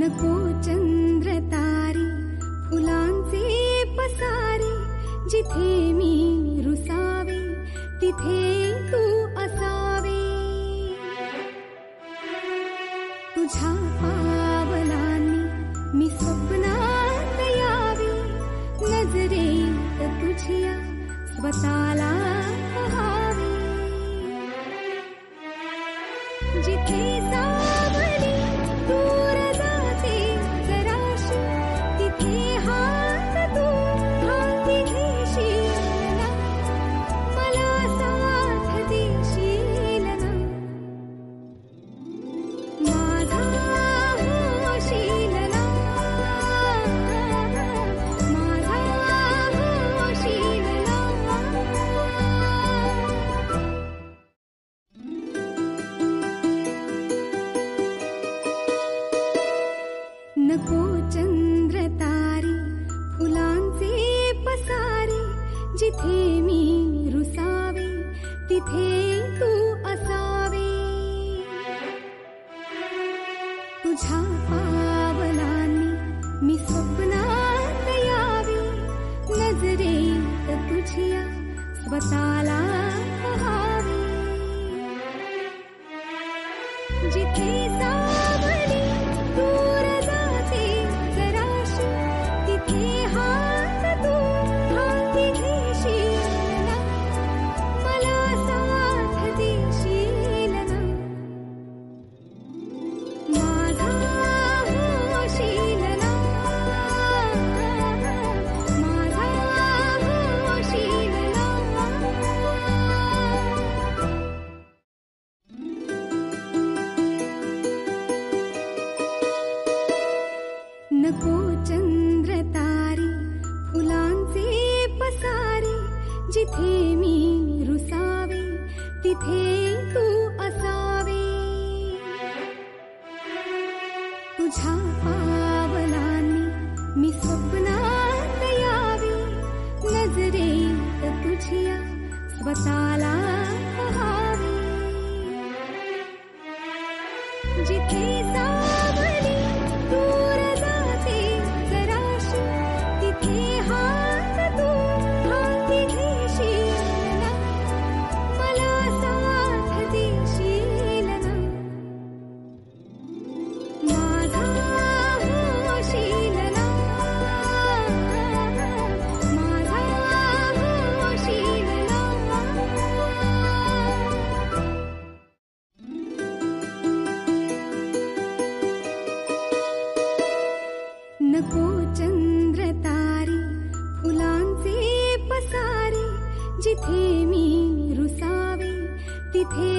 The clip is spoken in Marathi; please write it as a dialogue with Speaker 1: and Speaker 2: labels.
Speaker 1: नको चंद्र तारे फुलांचे पसारे, जिथे मी रुसावे तिथे तू असावे. तुझ्या पावलांनी मी स्वप्नात यावे, नजरेत तुझ्या स्वतःला पहावे. जिथे सावली दूर जाते जराशी, तिथे हात तू हाती घेशील ना, मला साथ देशील ना. माझा होशील ना, माझा होशील ना. नको चंद्र तारे फुलांचे पसारे, जिथे मी रुसावे तिथे तू असावे. तुझ्या पावलांनी मी स्वप्नात यावे, नजरेत तुझ्या स्वतःला पहावे. जिथे सावली दूर जाते जराशी, तिथे हात तू हाती घेशील ना, मला साथ देशील ना. माझा होशील ना, माझा होशील ना. नको चंद्र तारे फुलांचे पसारे, जिथे मी रुसावे तिथे तू असावे. तुझ्या पावलांनी मी स्वप्नात यावे, नजरेत तुझ्या स्वतःला पहावे. जिथे सावली दूर जाते जराशी, तिथे हात तू हाती घेशील ना, मला साथ देशील ना. माझा होशील ना, माझा होशील ना. नको चंद्र तारे फुलांचे पसारे, जिथे मी रुसावे तिथे